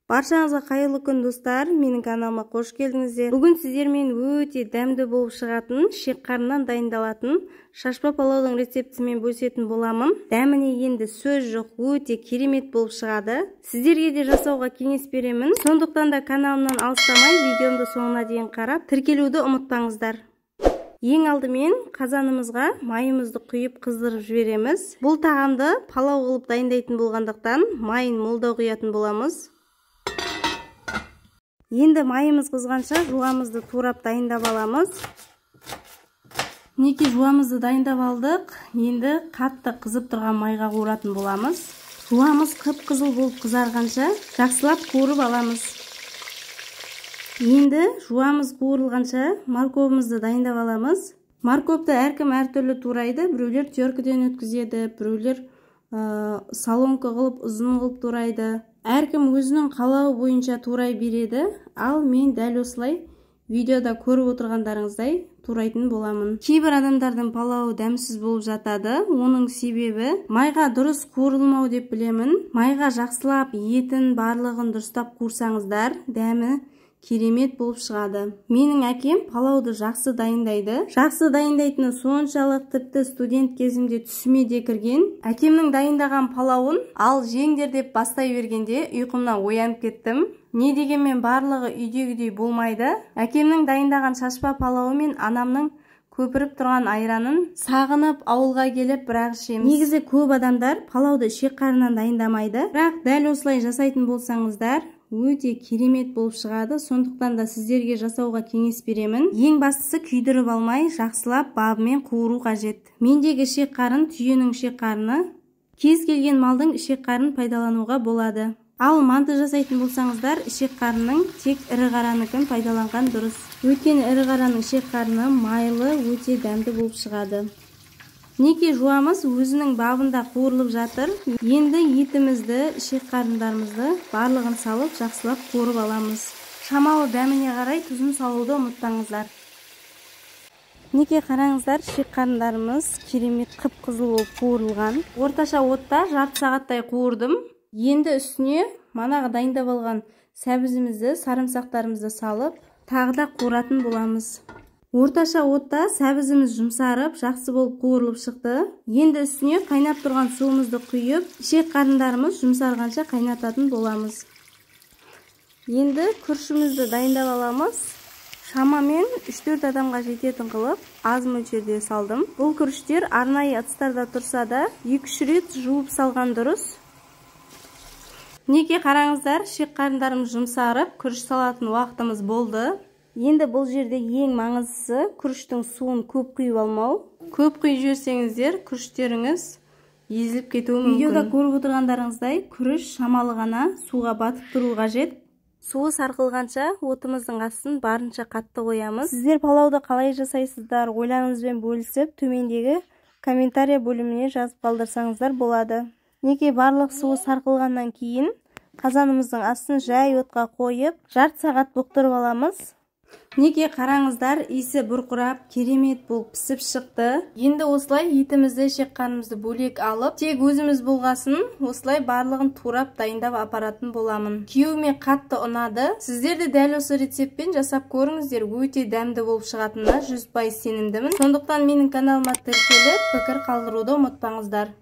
Баршаңызға қайырлы күн достар, менің каналыма қош келдіңіздер. Бүгін сіздермен өте дәмді болып шығатын, шек қарыннан дайындалатын шашпа палаудың рецептімен бөлісетін боламын. Дәміне енді сөз жоқ, өте керемет болып шығады. Сіздерге де жасауға кеңес беремін. Сондықтан да каналымнан алыстамай, видеомды соңына дейін қарап, тіркелуді ұмытпаңыздар. Ең алдымен қазанымызға майымызды құйып қыздырып жібереміз. Бұл тағамды палау қылып дайындайтын болғандықтан майын молдау құятын боламыз. Енді майымыз қызғанша жуамызды турап дайындап аламыз. Неке жуамызды дайындап алдық. Енді қатты қызып тұрған майға қуыратын боламыз. Жуамыз қып-қызыл болып қызарғанша жақсылап қуырып аламыз. Енді жуамыз қуырылғанша морковымызды дайындап аламыз. Морковты әркім әртүрлі турайды. Біреулер теркіден өткізеді, біреулер салонка қылып, ұзын қылып турайды. Әркім өзінің қалауы бойынша турай береді, ал мен дәл осылай видеода көріп отырғандарыңыздай турайтын боламын. Кейбір адамдардың палауы дәмсіз болып жатады. Оның себебі майға дұрыс қуырылмау деп білемін. Майға жақсылап етін барлығын дұрыстап қуырсаңыздар, дәмі керемет болып шығады. Менің әкем палауды жақсы дайындайды. Жақсы дайындайтыны соншалық тіпті студент кезімде түсіме де кірген. Әкемнің дайындаған палауын ал жеңдер деп бастай бергенде ұйқымнан оянып кеттім. Не дегенмен барлығы үйдегідей болмайды. Әкемнің дайындаған шашпа палауы мен анамның көпіріп тұрған айранын сағынып ауылға келіп бірақ ішеміз. Негізі көп адамдар палауды шек қарыннан дайындамайды. Бірақ дәл осылай жасайтын болсаңыздар өте керемет болып шығады. Сондықтан да сіздерге жасауға кеңес беремін. Ең бастысы күйдіріп алмай, жақсылап бабымен қуыру қажет. Мендегі шек қарын түйенің шек қарыны. Кез келген малдың шек қарынын пайдалануға болады. Ал манты жасайтын болсаңыздар, шек қарынның тек ірі қараныкін пайдаланған дұрыс. Өйткені ірі қараның шек қарыны майлы, өте дәмді болып шығады. Неке жуамыз өзінің бабында қуырылып жатыр. Енді етімізді, шек қарындарымызды барлығын салып, жақсылап қуырып аламыз. Шамалы дәміне қарай тұзын салуды ұмытпаңыздар. Неке қараңыздар, шек қарындарымыз керемет қып-қызыл болып қуырылған. Орташа отта жарты сағаттай қуырдым. Енді үстіне манағы дайындап алған сәбізімізді, сарымсақтарымызды салып, тағы да қуыратын боламыз. Орташа отта сәбізіміз жұмсарып, жақсы болып қуырылып шықты. Енді үстіне қайнап тұрған суымызды құйып, шек қарындарымыз жұмсарғанша қайнататын боламыз. Енді күрішімізді дайындап аламыз. Шамамен 3-4 адамға жететін қылып, аз мөлшерде салдым. Бұл күріштер арнайы ыдыстарда тұрса да, 2-3 рет жуып салған дұрыс. Неке қараңыздар, шек қарындарымыз жұмсарып, күріш салатын уақытымыз болды. Енді бұл жерде ең маңыздысы күріштің суын көп құйып алмау. Көп құйып жіберсеңіздер, күріштеріңіз езіліп кетуі мүмкін. Видеода көріп отырғандарыңыздай, күріш шамалы ғана суға батып тұру қажет. Суы сарқылғанша отымыздың астын барынша қатты қоямыз. Сіздер палауды қалай жасайсыздар, ойларыңызбен бөлісіп, төмендегі комментария бөліміне жазып қалдырсаңыздар болады. Неке барлық суы сарқылғаннан кейін қазанымыздың астын жай отқа қойып, жарты сағат бұқтырып аламыз. Неке қараңыздар, иісі бұрқырап, керемет болып пісіп шықты. Енді осылай етімізді, шек қарынымызды бөлек алып, тек өзіміз болғасын, осылай барлығын турап дайындап апаратын боламын. Күйеуіме қатты ұнады. Сіздер де дәл осы рецептпен жасап көріңіздер, өте дәмді болып шығатынына 100% сенімдімін. Сондықтан менің каналыма тіркеліп, пікір қалдыруды ұмытпаңыздар.